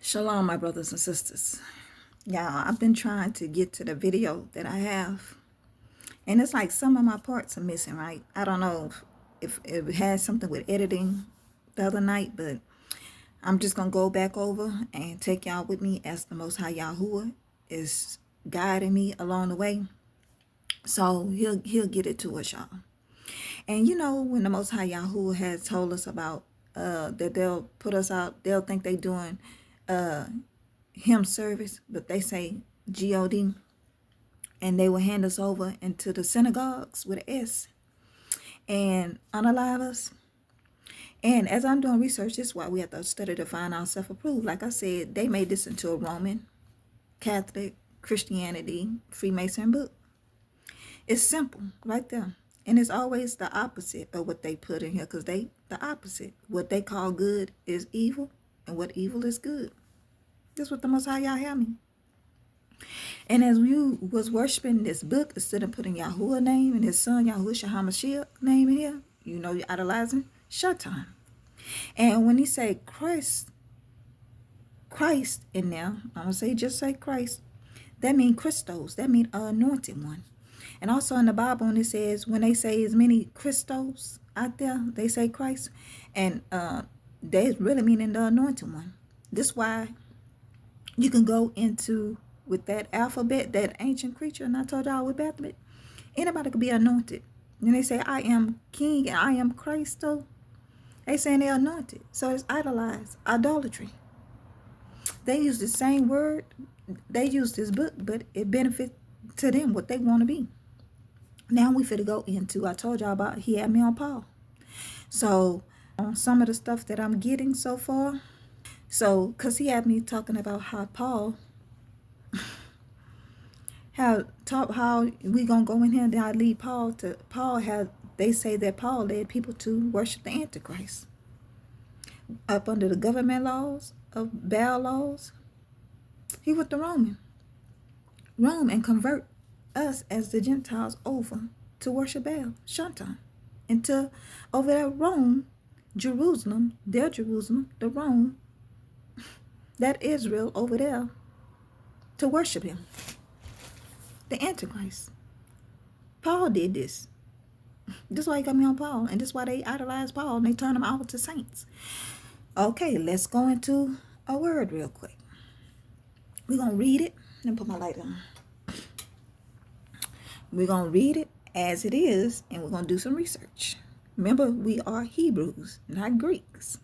Shalom, my brothers and sisters. Yeah, I've been trying to get to the video that I have, and it's like some of my parts are missing, right? I don't know if it had something with editing the other night, but I'm just going to go back over and take y'all with me as the Most High Yahuwah is guiding me along the way. So he'll get it to us, y'all. And you know, when the Most High Yahuwah has told us about that they'll put us out, they'll think they doing him service, but they say God, and they will hand us over into the synagogues with an S and unalive us. And as I'm doing research, this is why we have to study to find ourselves approved. Like I said, they made this into a Roman, Catholic, Christianity, Freemason book. It's simple right there. And it's always the opposite of what they put in here, because the opposite. What they call good is evil, and what evil is good. That's what the Most High Yah had me. And as you was worshiping this book, instead of putting Yahuwah name and his son Yahushua HaMashiach name in here, you know you're idolizing Shaitan. And when he say Christ in there, I'm going to just say Christ, that means Christos, that means anointed one. And also in the Bible, when it says, when they say as many Christos out there, they say Christ, and they really meaning the anointed one. This why you can go into with that alphabet, that ancient creature, and I told y'all with Baphomet, anybody could be anointed. And they say, I am king and I am Christo. They saying they're anointed. So it's idolized, idolatry. They use the same word. They use this book, but it benefits to them what they want to be. Now we finna go into, I told y'all about, he had me on Paul. So on some of the stuff that I'm getting so far. So, because he had me talking about how Paul, how we gonna go in here and I lead Paul to, they say that Paul led people to worship the Antichrist. Up under the government laws of Baal laws. He went to Rome and convert us as the Gentiles over to worship Baal, Shaitan. And to over there, Rome, Jerusalem, the Rome, that Israel over there, to worship him. The Antichrist. Paul did this. This is why he got me on Paul. And this is why they idolize Paul and they turn him out to saints. Okay, let's go into a word real quick. We're going to read it. Let me put my light on. We're going to read it as it is, and we're going to do some research. Remember, we are Hebrews, not Greeks.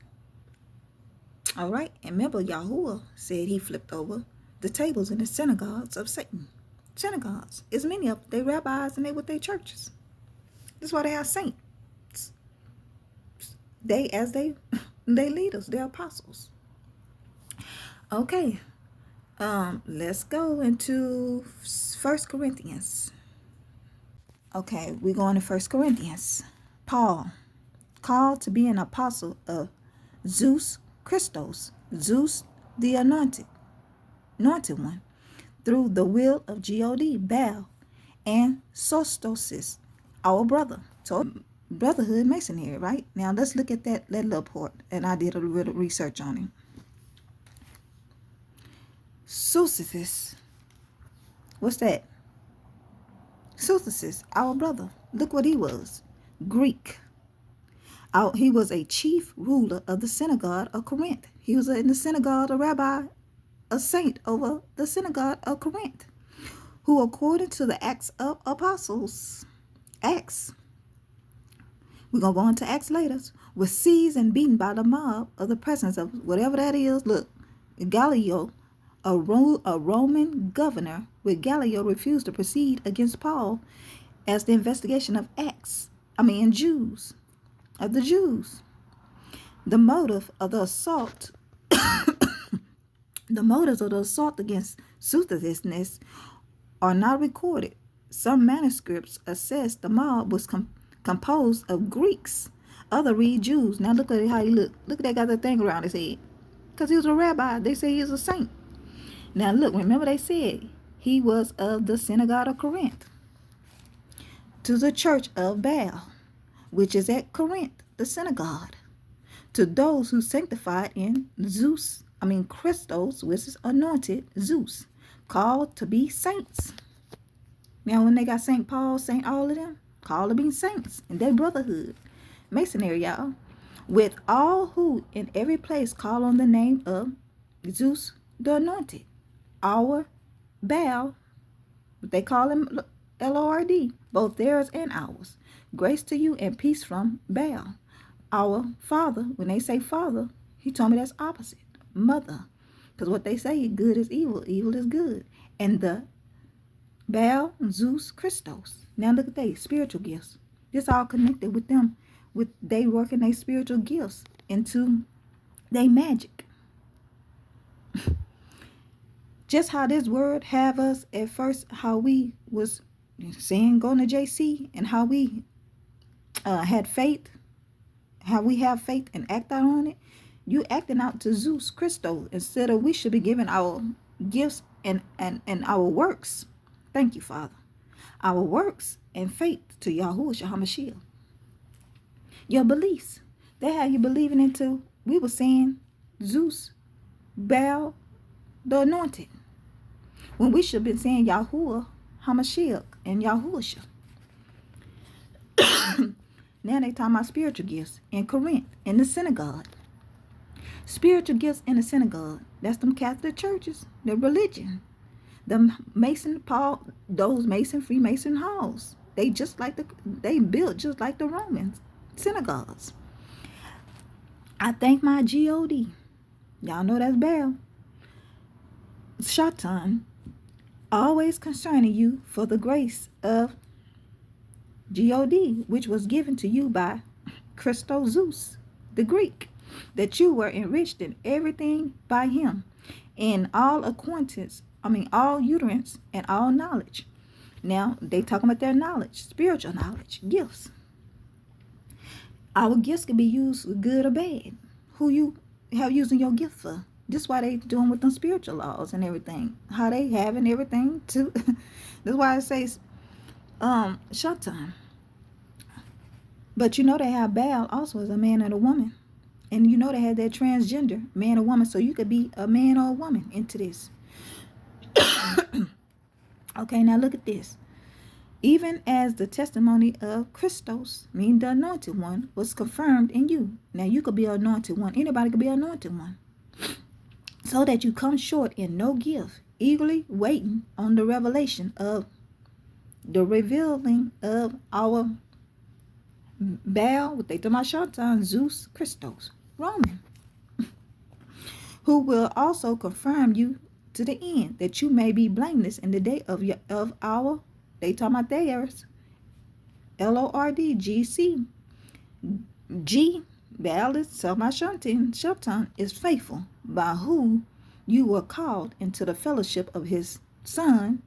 All right? And remember, Yahuwah said he flipped over the tables in the synagogues of Satan. Synagogues. As many of them, they rabbis and they with their churches. That's why they have saints. They leaders, they're apostles. Okay. Let's go into 1 Corinthians. Okay, we're going to 1 Corinthians. Paul, called to be an apostle of Zeus Christos, Zeus the anointed one, through the will of God, Baal, and Sostosis, our brother. So brotherhood masonry, right? Now let's look at that little part, and I did a little research on him. Sostosis, what's that? Sostosis, our brother. Look what he was. Greek. He was a chief ruler of the synagogue of Corinth. He was in the synagogue, a rabbi, a saint over the synagogue of Corinth, who according to the Acts of Apostles, Acts, we're going to go into Acts later, was seized and beaten by the mob of the presence of whatever that is. Look, Gallio, a Roman governor, with Gallio refused to proceed against Paul as the investigation of Jews. The motive of the assault, the motives of the assault against Sostosis are not recorded. Some manuscripts assess the mob was composed of Greeks. Others read Jews. Now look at how he look. Look at that got that thing around his head. Because he was a rabbi. They say he was a saint. Now look, remember they said he was of the synagogue of Corinth, to the church of Baal, which is at Corinth, the synagogue, to those who sanctified in Zeus Christos, which is anointed, Zeus, called to be saints. Now, when they got St. Paul, St. all of them, called to be saints in their brotherhood. Masonry, y'all. With all who in every place call on the name of Zeus the anointed, our Baal, they call him Lord, both theirs and ours. Grace to you and peace from Baal. Our Father, when they say Father, he told me that's opposite. Mother. Because what they say, good is evil, evil is good. And the Baal, Zeus, Christos. Now look at they spiritual gifts. This all connected with them, with they working their spiritual gifts into their magic. Just how this word have us at first, how we was saying going to JC, and how we had faith, how we have faith and act out on it. You acting out to Zeus Christo instead of we should be giving our gifts and our works. Thank you, Father. Our works and faith to Yahuwah HaMashiach. Your beliefs. They have you believing into, we were saying, Zeus, Baal, the anointed. When we should have been saying Yahuwah HaMashiach and Yahushua. Now they talking about spiritual gifts in Corinth, in the synagogue. Spiritual gifts in the synagogue. That's them Catholic churches, the religion. Them Mason Paul, those Mason Freemason halls. They built just like the Romans synagogues. I thank my God. Y'all know that's Baal. Shatan, always concerning you for the grace of God, which was given to you by Christos Zeus, the Greek, that you were enriched in everything by him, in all acquaintance, all utterance and all knowledge. Now, they talking about their knowledge, spiritual knowledge, gifts. Our gifts can be used good or bad. Who you have using your gift for? This is why they doing with them spiritual laws and everything. How they having everything to. That's why it says, Shatan. But you know they have Baal also as a man and a woman. And you know they had that transgender, man or woman. So you could be a man or a woman into this. Okay, now look at this. Even as the testimony of Christos, meaning the anointed one, was confirmed in you. Now you could be an anointed one. Anybody could be an anointed one. So that you come short in no gift, eagerly waiting on the revelation of the revealing of our Baal, what they do my Shatan, Zeus, Christos, Roman, who will also confirm you to the end, that you may be blameless in the day of our, they talking about theirs, Lord, GC, G, Baal is Shatan is faithful, by whom you were called into the fellowship of his son,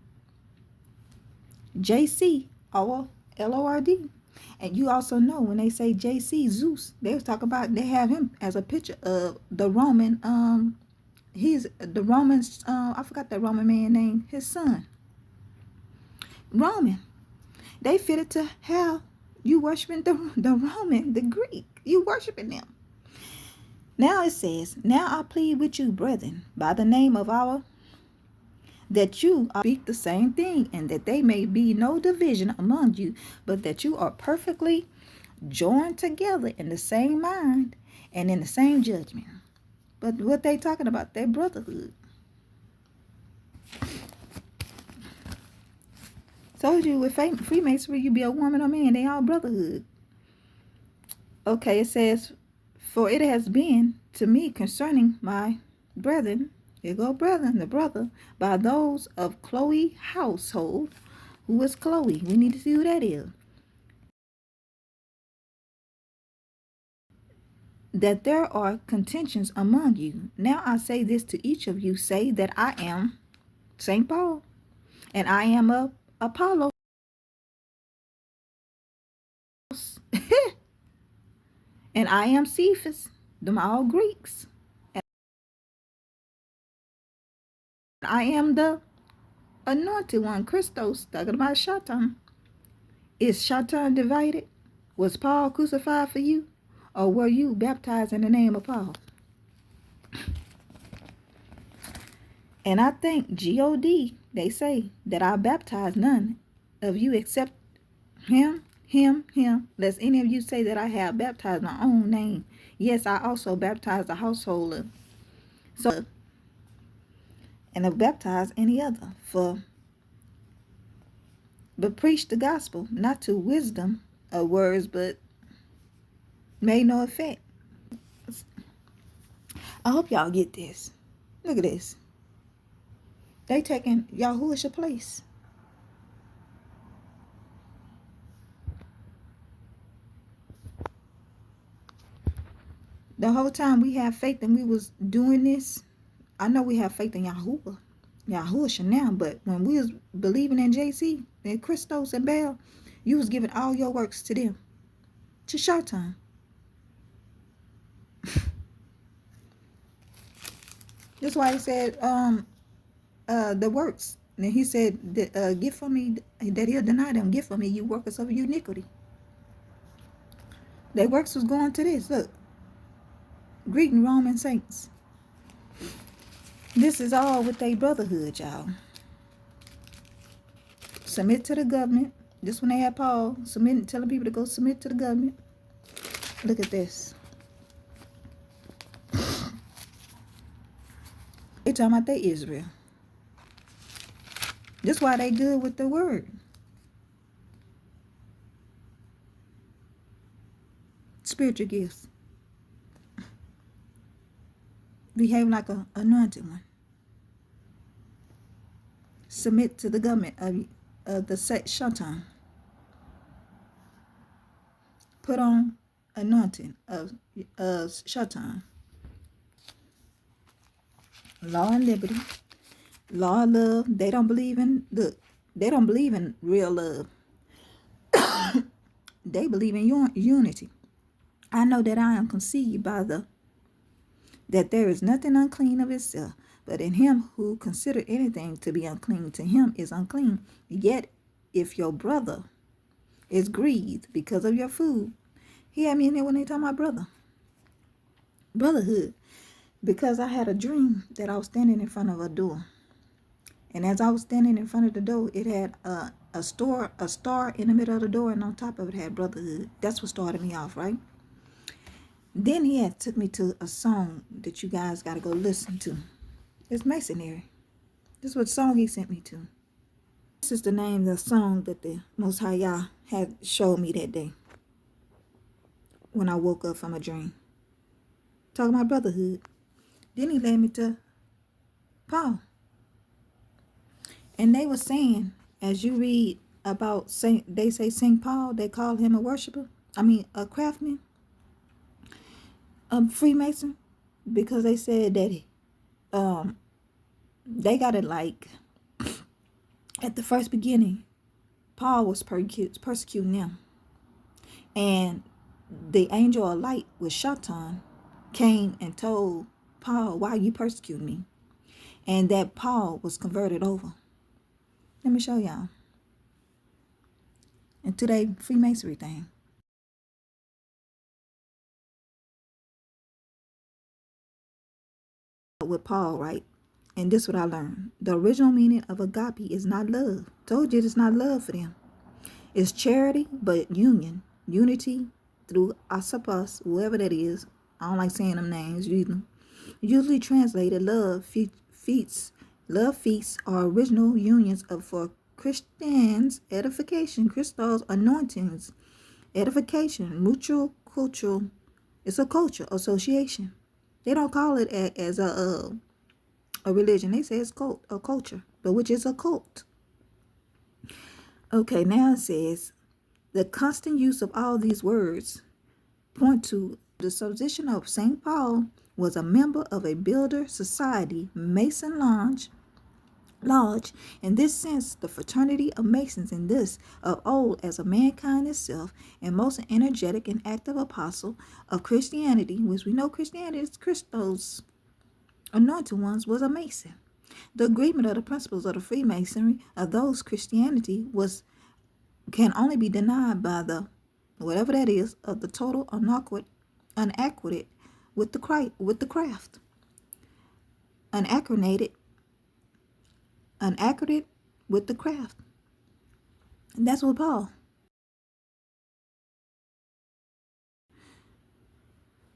JC, our Lord. And you also know when they say JC, Zeus, they was talking about, they have him as a picture of the Roman, he's the Romans, I forgot that Roman man name, his son. Roman. They fitted to how you worshiping the Roman, the Greek. You worshiping them. Now it says, now I plead with you, brethren, by the name of our, that you speak the same thing, and that there may be no division among you, but that you are perfectly joined together in the same mind and in the same judgment. But what they talking about, their brotherhood. Told you with Freemasonry, you be a woman or man, they all brotherhood. Okay, it says, for it has been to me concerning my brethren, here go brethren, the brother, by those of Chloe household. Who is Chloe? We need to see who that is. That there are contentions among you. Now I say this to each of you, say that I am St. Paul, and I am of Apollo. And I am Cephas, them all Greeks. And I am the anointed one, Christos, talking about Shatan. Is Shatan divided? Was Paul crucified for you? Or were you baptized in the name of Paul? And I think God, they say that I baptize none of you except him. Lest any of you say that I have baptized my own name. Yes, I also baptize the household of so and have baptized any other. But preach the gospel, not to wisdom of words, but made no effect. I hope y'all get this. Look at this. They taking Yahushua place. The whole time we have faith and we was doing this, I know we have faith in Yahushua now, but when we was believing in JC and Christos and Baal, you was giving all your works to them. To Showtime. That's why he said, the works. And he said, get for me, that he'll deny them. Get for me, you workers of iniquity. Their works was going to this. Look, greeting Roman saints. This is all with their brotherhood, y'all. Submit to the government. This when they had Paul submitting, telling people to go submit to the government. Look at this. They talking about they Israel. That's why they good with the word. Spiritual gifts. Behave like an anointed one. Submit to the government of the Shatan. Put on anointing of Shatan. Law and liberty. Law and love. They don't believe in real love. They believe in unity. I know that I am conceived by that there is nothing unclean of itself, but in him who consider anything to be unclean, to him is unclean. Yet if your brother is grieved because of your food, he had me in there when they talk about brotherhood, because I had a dream that I was standing in front of a door, and as I was standing in front of the door, it had a star in the middle of the door, and on top of it had brotherhood. That's what started me off, right? Then he had took me to a song that you guys got to go listen to. It's Masonry. This is what song he sent me to. This is the name of the song that the Most High Yah had showed me that day when I woke up from a dream. Talking about brotherhood. Then he led me to Paul. And they were saying, as you read about they say St. Paul, they call him a worshiper. A craftsman. Freemason, because they said that they got it like at the first beginning, Paul was persecuting them, and the angel of light with Shatan came and told Paul, why you persecuting me? And that Paul was converted over. Let me show y'all. And today Freemasonry thing. With Paul, right? And this is what I learned. The original meaning of agape is not love. Told you it's not love for them. It's charity, but union. Unity through asapus, whoever that is. I don't like saying them names. Usually translated love feasts. Love feasts are original unions for Christians' edification, Christos anointings, edification, mutual cultural. It's a culture association. They don't call it as a religion. They say it's a culture, but which is a cult. Okay, now it says the constant use of all these words point to the supposition of St. Paul was a member of a builder society, Mason Lodge. In this sense, the fraternity of Masons in this of old as a mankind itself, and most energetic and active apostle of Christianity, which we know Christianity is Christos anointed ones, was a Mason. The agreement of the principles of the Freemasonry of those Christianity can only be denied by the whatever that is of the total unacquainted with the craft, unacquainted unaccurate with the craft. And that's what Paul.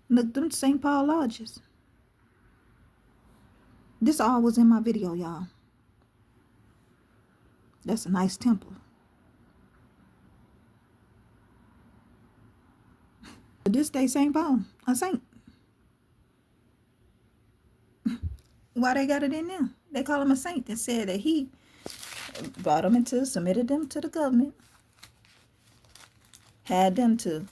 Look, them St. Paul lodges. This all was in my video, y'all. That's a nice temple. But this day St. Paul, a saint. Why they got it in there? They call him a saint and said that he brought them into, submitted them to the government, had them to,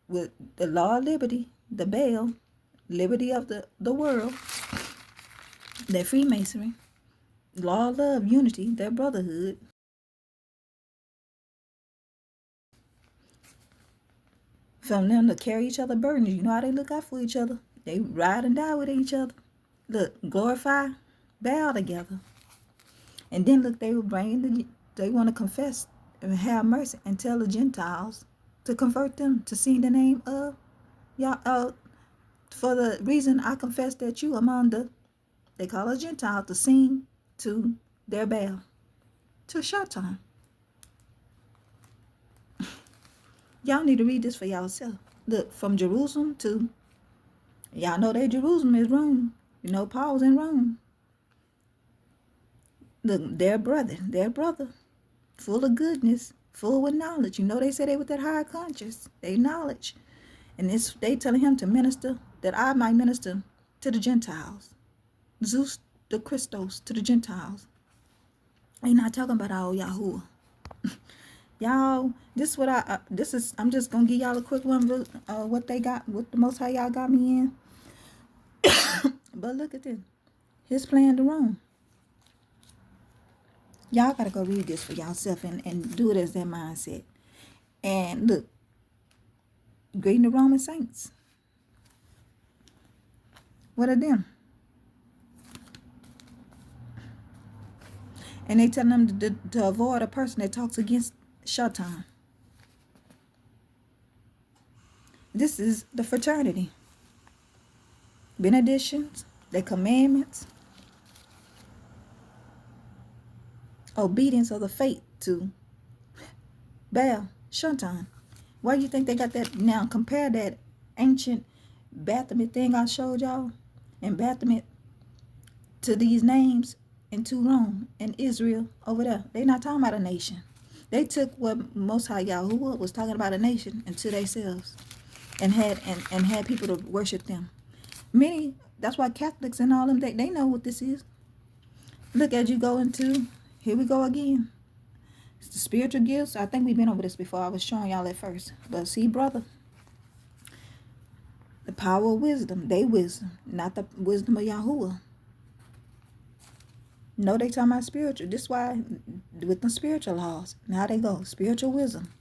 with the law of liberty, the bail, liberty of the world, their Freemasonry, law of love, unity, their brotherhood. From them to carry each other burdens. You know how they look out for each other. They ride and die with each other. Look, glorify, bow together. And then look, they will they want to confess and have mercy and tell the Gentiles to convert them to sing the name of y'all. For the reason I confess that you among they call a Gentile to sing to their Baal, to Shaitan. Y'all need to read this for y'allself. Look, from Jerusalem to, y'all know that Jerusalem is Rome. You know, Paul was in Rome. Look, their brother, full of goodness, full with knowledge. You know, they say they with that higher conscience, they knowledge. And they telling him to minister, that I might minister to the Gentiles. Zeus the Christos to the Gentiles. They not talking about our Yahuwah. Y'all, this is what I'm just gonna give y'all a quick one what they got, what the Most High y'all got me in. But look at this, his plan to Rome. Y'all gotta go read this for yourself and do it as their mindset. And look, greeting the Roman saints. What are them? And they tell them to avoid a person that talks against Shaitan. This is the fraternity. Benedictions, the commandments, obedience of the faith to Baal, Shaitan. Why do you think they got that? Now compare that ancient Baphomet thing I showed y'all and Baphomet to these names into Rome and Israel over there. They not talking about a nation. They took what Most High Yahuwah was talking about a nation into themselves and had people to worship them. Many, that's why Catholics and all them, they know what this is. Look, as you go into, here we go again. It's the spiritual gifts. I think we've been over this before. I was showing y'all at first. But see, brother, the power of wisdom, they wisdom, not the wisdom of Yahuwah. No, they talking about spiritual. This is why with the spiritual laws. Now they go. Spiritual wisdom.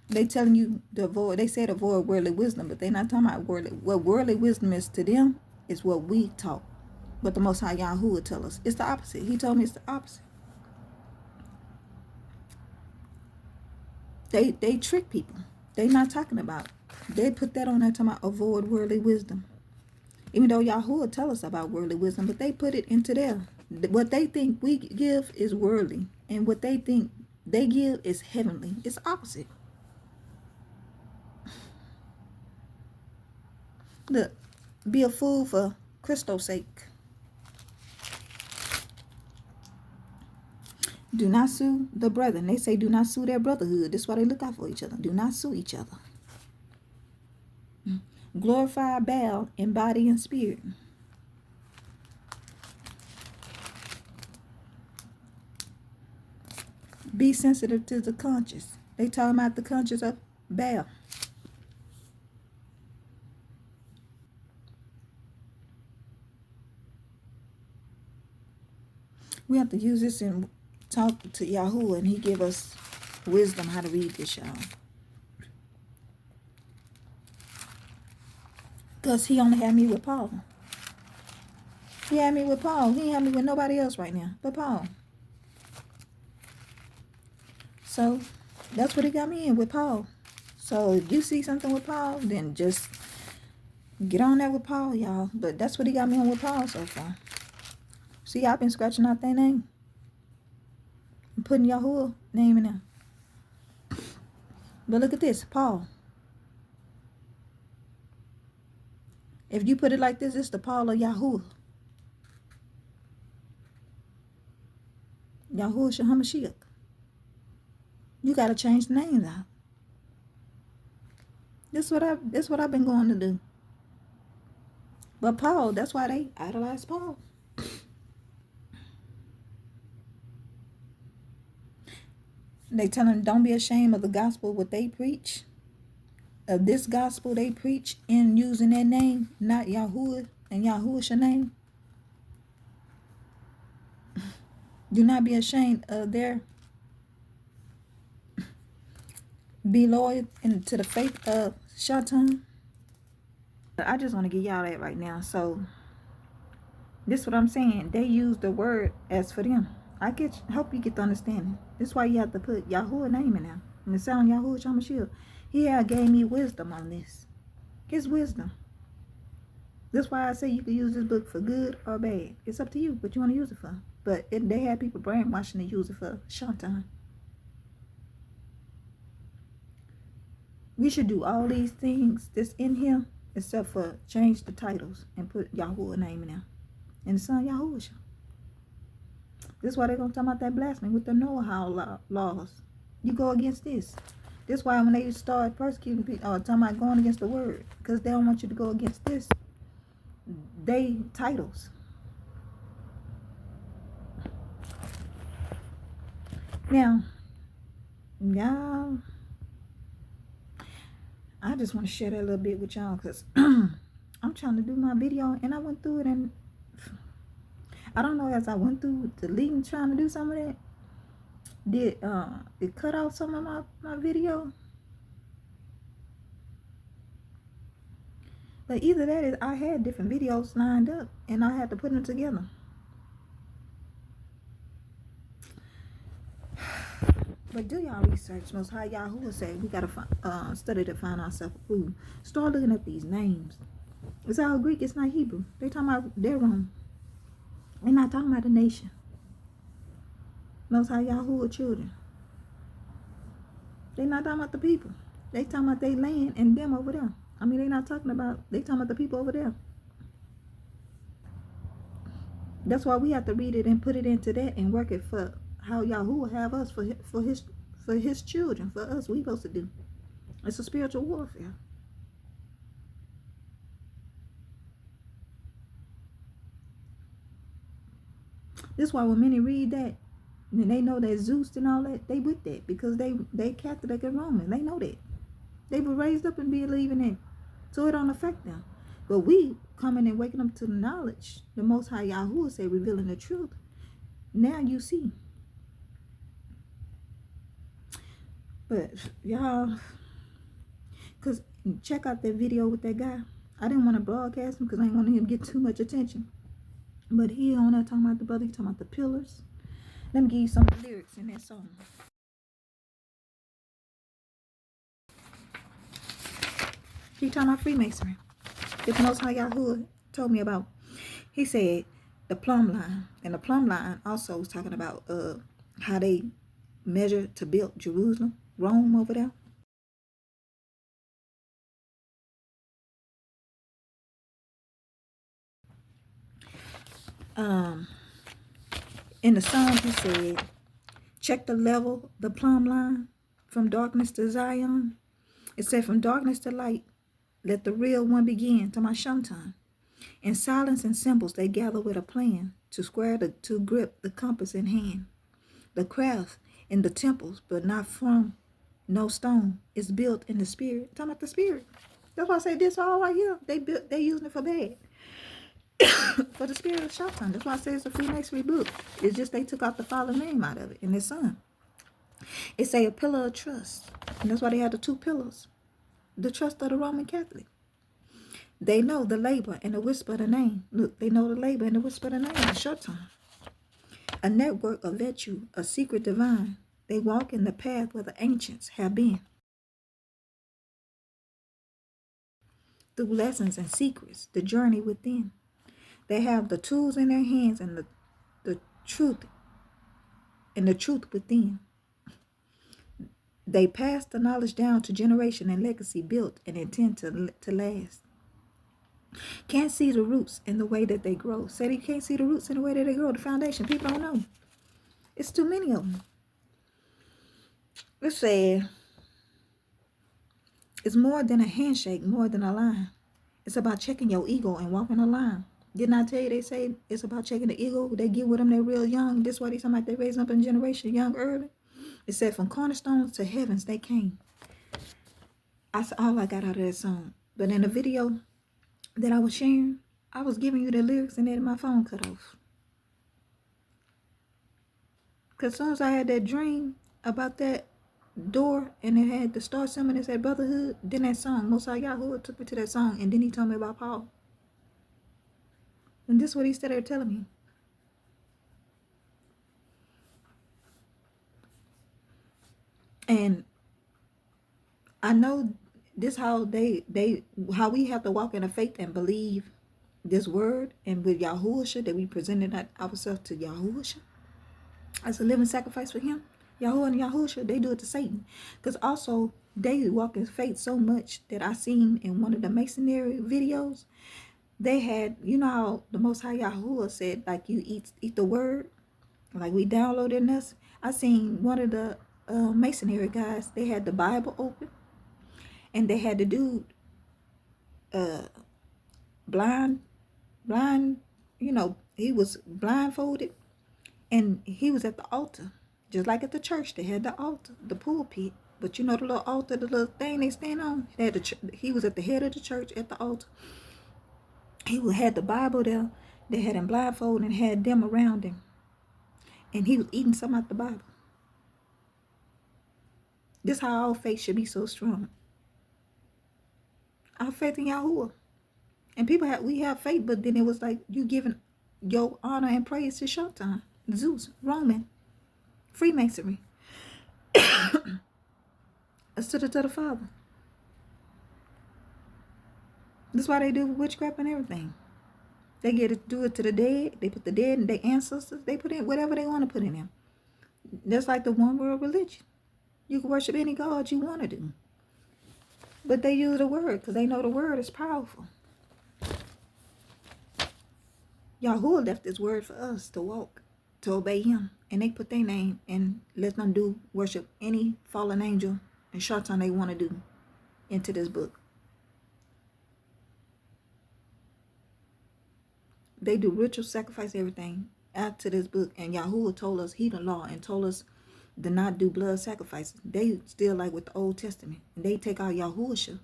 They telling you to avoid. They said avoid worldly wisdom, but they not talking about worldly. What worldly wisdom is to them is what we talk. But the Most High Yahuwah tell us it's the opposite. He told me it's the opposite. They trick people. They not talking about. They put that on there talking about avoid worldly wisdom. Even though Yahuwah tell us about worldly wisdom, but they put it into there. What they think we give is worldly, and what they think they give is heavenly. It's opposite. Look, be a fool for Christo's sake. Do not sue the brethren. They say do not sue their brotherhood. That's why they look out for each other. Do not sue each other. Glorify Baal in body and spirit. Be sensitive to the conscience. They talking about the conscience of Baal. We have to use this and talk to Yahuwah, and he give us wisdom how to read this, y'all. Because he only had me with Paul. He had me with Paul. He had me with nobody else right now but Paul. So that's what he got me in with Paul. So if you see something with Paul, then just Get on there with Paul, y'all. But that's what he got me on with Paul so far. See, I've been scratching out their name and putting Yahuwah name in there. But look at this, Paul. If you put it like this, it's the Paul of Yahuwah. Yahuwah Shahamashiach. You gotta change the names out. This what I've been going to do. But Paul, that's why they idolize Paul. They tell him, don't be ashamed of the gospel what they preach. Of this gospel they preach in using their name, not Yahuwah and Yahuwah's name. Do not be ashamed of their, be loyal to the faith of Shatan. I just want to give y'all that right now. So this is what I'm saying. They use the word as for them. Hope you get the understanding. This is why you have to put Yahuwah name in there. And the sound Yahuwah Shamashiach. He had gave me wisdom on this. His wisdom. That's why I say you can use this book for good or bad. It's up to you what you want to use it for. But they had people brainwashing to use it for Shatan. We should do all these things that's in here except for change the titles and put Yahuwah name in there. And the son Yahuwah. This is why they're going to talk about that blasphemy with the Noah laws. You go against this. This is why when they start persecuting people, or talking about going against the word, because they don't want you to go against this, they titles. Now, y'all, I just want to share that a little bit with y'all because I'm trying to do my video and I went through it, and I don't know, as I went through deleting, trying to do some of that, did it cut out some of my video? But either that is, I had different videos lined up and I had to put them together. But do y'all research. Most High Yahuwah say we gotta study to find ourselves food. Start looking up these names. It's all Greek. It's not Hebrew. They talking about their own. They're not talking about the nation. Most High Yahuwah children. They're not talking about the people. They talking about their land and them over there. I mean, they're not talking about. They talking about the people over there. That's why we have to read it and put it into that and work it for how Yahuwah have us for his children, for us. We supposed to do. It's a spiritual warfare. This is why when many read that, and they know that Zeus and all that, they with that because they Catholic and Roman. They know that. They were raised up and believing it, so it don't affect them. But we coming and waking up to the knowledge, the Most High Yahuwah say, revealing the truth. Now you see. But y'all, because check out that video with that guy. I didn't want to broadcast him because I didn't want him to get too much attention. But he on there talking about the brother, he talking about the pillars. Let me give you some of the lyrics in that song. He talking about Freemasonry. It's Most High Yahuwah told me about. He said the plumb line. And the plumb line also was talking about how they measure to build Jerusalem, Rome over there. In the song he said, check the level, the plumb line, from darkness to Zion. It said from darkness to light, let the real one begin, to my Shantan. In silence and symbols they gather with a plan to grip the compass in hand. The craft in the temples, but not from no stone, is built in the spirit. Talking about the spirit. That's why I say this all right here. They using it for bad. For the spirit of Shatan. That's why I say it's a Freemasonry book. It's just they took out the father name out of it in his son. It's a pillar of trust. And that's why they had the two pillars. The trust of the Roman Catholic. They know the labor and the whisper of the name. Look, they know the labor and the whisper of the name. A Shatan. A network of virtue, a secret divine. They walk in the path where the ancients have been. through lessons and secrets, the journey within. They have the tools in their hands and the truth and the truth within. They pass the knowledge down to generation and legacy built and intend to last. Can't see the roots in the way that they grow. Say you can't see the roots in the way that they grow. The foundation, people don't know. It's too many of them. Let's say it's more than a handshake, more than a line. It's about checking your ego and walking a line. Didn't I tell you they say it's about checking the ego? They get with them, they're real young. This is why they talking about they raising up in generation young early. It said from cornerstones to heavens they came. That's all I got out of that song. But in the video that I was sharing, I was giving you the lyrics and then my phone cut off. Because as soon as I had that dream about that door and it had the star symbol and it said brotherhood, then that song, Most High Yahweh took me to that song, and then he told me about Paul. And this is what he said there telling me. And I know this how how we have to walk in the faith and believe this word, and with Yahushua that we presented ourselves to Yahushua as a living sacrifice for him. Yahuwah and Yahushua, they do it to Satan. Because also they walk in faith so much that I seen in one of the Masonry videos, they had, you know how the Most High Yahuwah said, like you eat the word, like we downloaded us. I seen one of the Masonry guys, they had the Bible open, and they had the dude blind, you know, he was blindfolded, and he was at the altar. Just like at the church, they had the altar, the pulpit. But you know the little altar, the little thing they stand on? He was at the head of the church at the altar. He had the Bible there. They had him blindfolded and had them around him. And he was eating something out the Bible. This is how our faith should be so strong. Our faith in Yahuwah. And we have faith, but then it was like you giving your honor and praise to Shaitan, Zeus, Roman, Freemasonry. To the Father. That's why they do witchcraft and everything. They get to do it to the dead. They put the dead and their ancestors. They put in whatever they want to put in them. That's like the one world religion. You can worship any god you want to do. But they use the word because they know the word is powerful. Yahuwah left his word for us to walk, to obey him. And they put their name and let them do worship any fallen angel and shaitan they want to do into this book. They do ritual sacrifice, everything after this book. And Yahuwah told us he the law and told us to not do blood sacrifices. They still like with the Old Testament. And they take out Yahushua,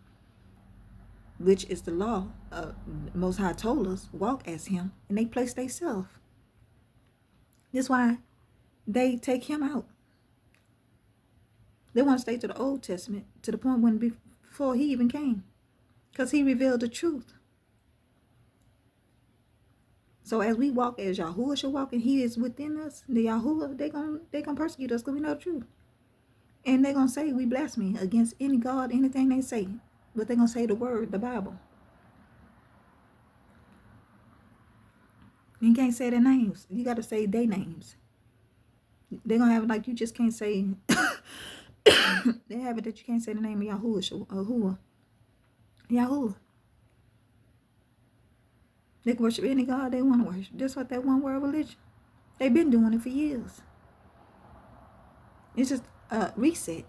which is the law. Most High told us, walk as him. And they place themselves. That's why they take him out. They want to stay to the Old Testament to the point when before he even came. Because he revealed the truth. So as we walk as Yahuwah should walk, and he is within us, the Yahuwah, they gonna persecute us because we know the truth. And they're going to say we blaspheme against any God, anything they say. But they're going to say the word, the Bible. You can't say their names. You got to say their names. They're going to have it like you just can't say. They have it that you can't say the name of Yahuwah. Yahuwah. They can worship any God they want to worship. Just like that one world religion. They've been doing it for years. It's just a reset.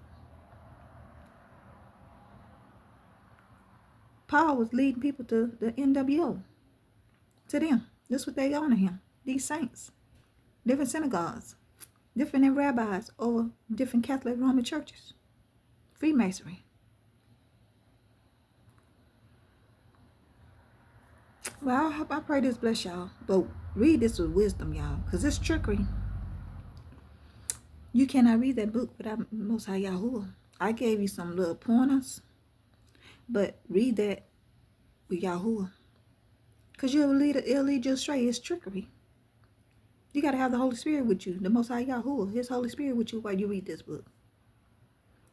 Paul was leading people to the NWO. To them. That's what they honor him. These saints. Different synagogues. Different rabbis or different Catholic Roman churches. Freemasonry. Well, I pray this bless y'all. But read this with wisdom, y'all. Because it's trickery. You cannot read that book without Most High Yahuwah. I gave you some little pointers. But read that with Yahuwah. Because it'll lead you astray. It's trickery. You got to have the Holy Spirit with you. The Most High Yahuwah. His Holy Spirit with you while you read this book.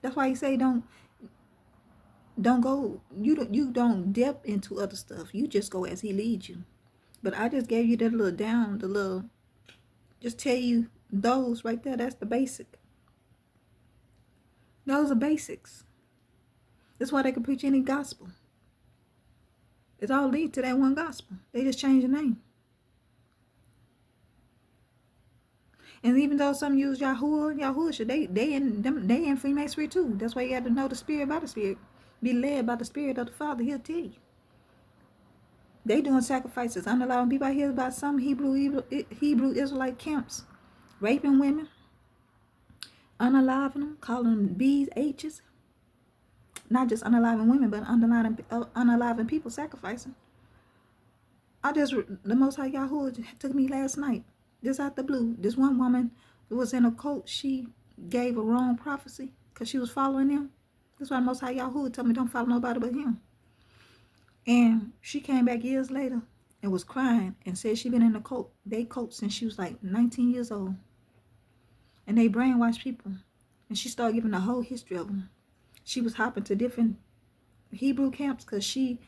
That's why he say don't don't go, you don't dip into other stuff. You just go as he leads you. But I just gave you that little down, the little, just tell you those right there, that's the basic. Those are basics. That's why they can preach any gospel. It all leads to that one gospel. They just change the name. And even though some use Yahushua, they in Freemasonry too. That's why you got to know the spirit by the spirit. Be led by the spirit of the Father. He'll tell you. They doing sacrifices, unallowing people. I hear about some Hebrew Israelite camps, raping women, unaliving them, calling them B's, H's. Not just unaliving women, but unaliving people, sacrificing. The Most High Yahuwah took me last night, just out the blue. This one woman who was in a cult, she gave a wrong prophecy because she was following him. That's why the Most High Yahuwah told me don't follow nobody but him. And she came back years later and was crying and said she'd been in they cult since she was like 19 years old. And they brainwashed people. And she started giving the whole history of them. She was hopping to different Hebrew camps because she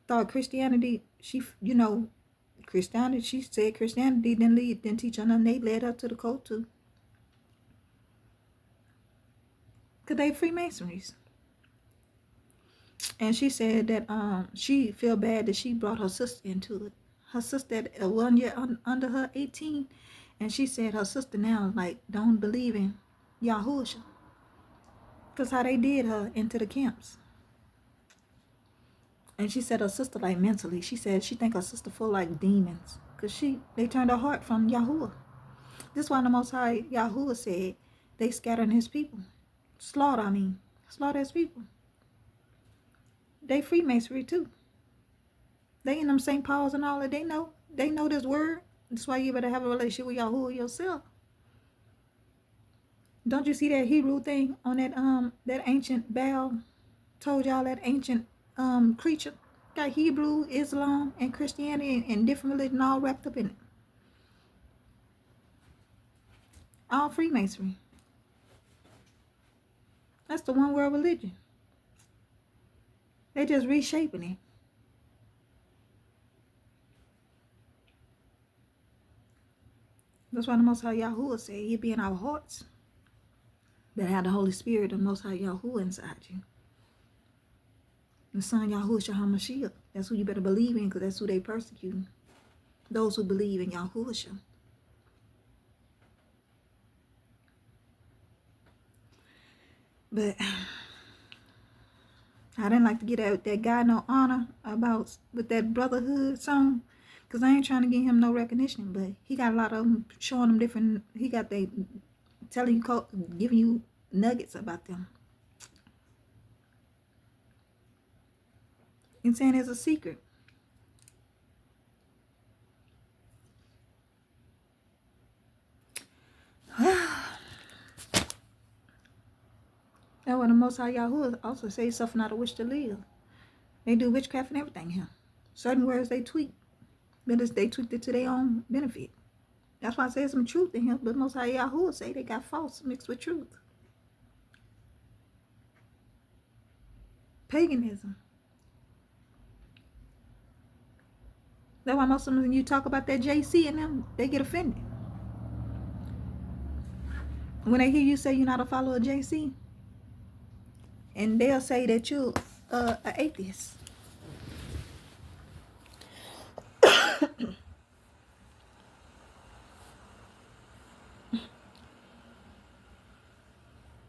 thought Christianity, she said Christianity didn't teach her nothing. They led her to the cult too. Because they Freemasons. And she said that she feel bad that she brought her sister into it. Her sister at 1 year under her, 18. And she said her sister now like don't believe in Yahushua. Because how they did her into the camps. And she said her sister like mentally. She said she think her sister full like demons. Because they turned her heart from Yahuwah. This is why the Most High Yahuwah said they scattered his people. Slaughter his people. They Freemasonry too. They in them St. Paul's and all that. They know this word. That's why you better have a relationship with Yahuwah yourself. Don't you see that Hebrew thing on that ancient Baal? Told y'all that ancient creature got Hebrew, Islam, and Christianity and different religion all wrapped up in it. All Freemasonry. That's the one world religion. They just reshaping it. That's why the Most High Yahuwah said he'd be in our hearts. That have the Holy Spirit of the Most High Yahuwah inside you. The Son Yahushua HaMashiach. That's who you better believe in because that's who they persecuting. Those who believe in Yahushua. But I didn't like to get that guy no honor with that brotherhood song. Because I ain't trying to give him no recognition. But he got a lot of them showing them different. He got telling you, giving you nuggets about them. And saying it's a secret. That's what the Most High Yahuwah also says, suffer not a wish to live. They do witchcraft and everything here. Certain words they tweak. But they tweaked it to their own benefit. That's why I say some truth in him. But Most High Yahuwah say they got false mixed with truth. Paganism. That's why most of them, when you talk about that JC and them, they get offended. When they hear you say you're not a follower of JC, and they'll say that you're an atheist.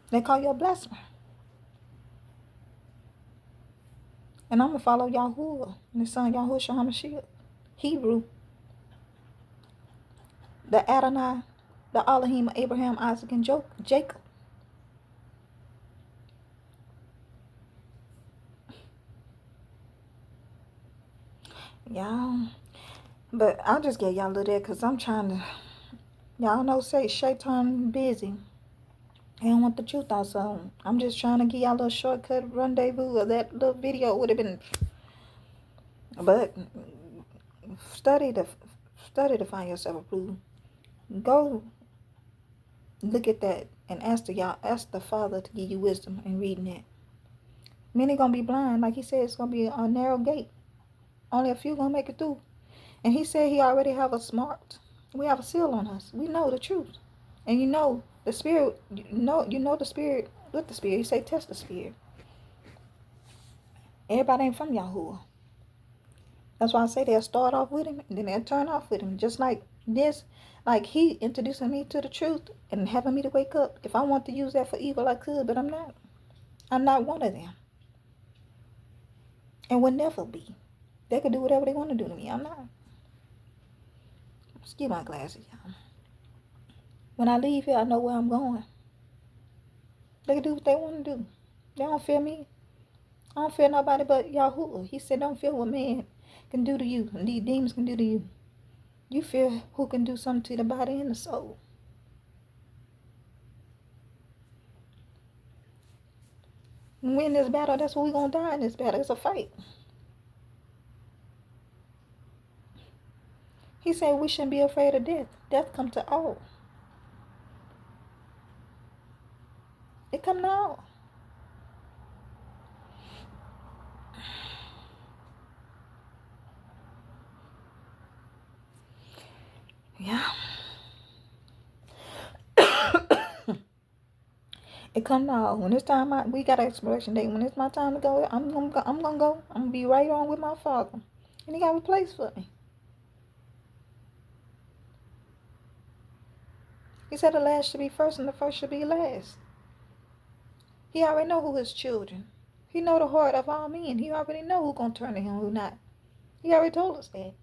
They call you a blasphemer. And I'm going to follow Yahuwah and the Son Yahushua HaMashiach. Hebrew. The Adonai, the Elohim of Abraham, Isaac, and Jacob. Y'all. But I'll just get y'all a little there because I'm trying to, y'all know, say Shaitan busy. He don't want the truth out, so I'm just trying to give y'all a little shortcut rendezvous of that little video. Would have been, but study to find yourself approved. Go look at that and ask the Father to give you wisdom in reading that. Many gonna be blind. Like he said, it's gonna be a narrow gate. Only a few gonna make it through. And he said he already have a smart. We have a seal on us. We know the truth. And you know the spirit, you know the spirit with the spirit. You say test the spirit. Everybody ain't from Yahuwah. That's why I say they'll start off with him and then they'll turn off with him. Just like this, like he introducing me to the truth and having me to wake up. If I want to use that for evil, I could, but I'm not. I'm not one of them. And will never be. They could do whatever they want to do to me. I'm not. Excuse my glasses, y'all. When I leave here, I know where I'm going. They can do what they want to do. They don't fear me. I don't fear nobody but Yahuwah. He said, don't fear what man can do to you and these demons can do to you. You fear who can do something to the body and the soul. When we in this battle, that's what we're going to die in this battle. It's a fight. He said we shouldn't be afraid of death. Death comes to all. It come to all. Yeah. It come to all. When it's time, we got an expiration date. When it's my time to go, I'm gonna go. I'm gonna be right on with my Father, and He got a place for me. He said the last should be first, and the first should be last. He already know who His children. He know the heart of all men. He already know who gonna turn to Him, who not. He already told us that.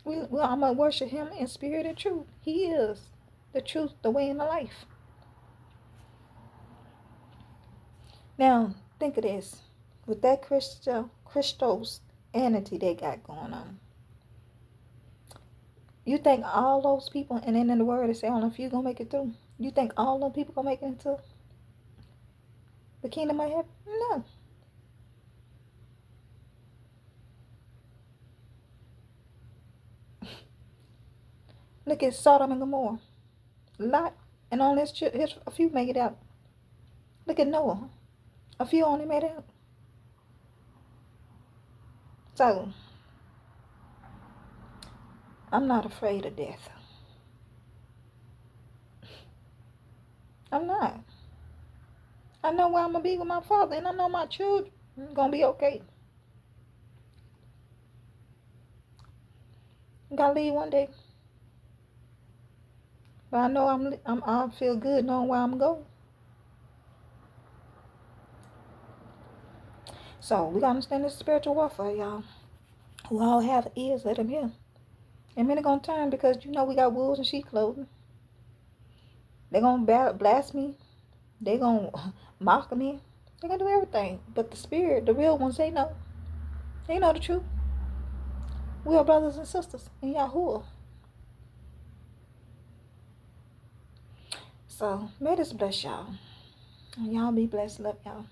I'm gonna worship Him in spirit and truth. He is the truth, the way, and the life. Now, think of this. With that Christosanity they got going on, you think all those people, and then in the word it say only a few gonna make it through? You think all those people gonna make it into the kingdom of heaven? No. Look at Sodom and Gomorrah. Lot, and only a few make it out. Look at Noah. A few only made it out. So, I'm not afraid of death. I'm not. I know where I'm going to be with my Father, and I know my children are going to be okay. I'm going to leave one day. But I know I feel good knowing where I'm going. So, we got to understand this spiritual warfare, y'all. Who all have ears, let them hear. And many going to turn because, you know, we got wolves in sheep clothing. They're going to blast me. They're going to mock me. They're going to do everything. But the spirit, the real ones, they know. They know the truth. We are brothers and sisters in Yahuwah. So, may this bless y'all. And y'all be blessed. Love y'all.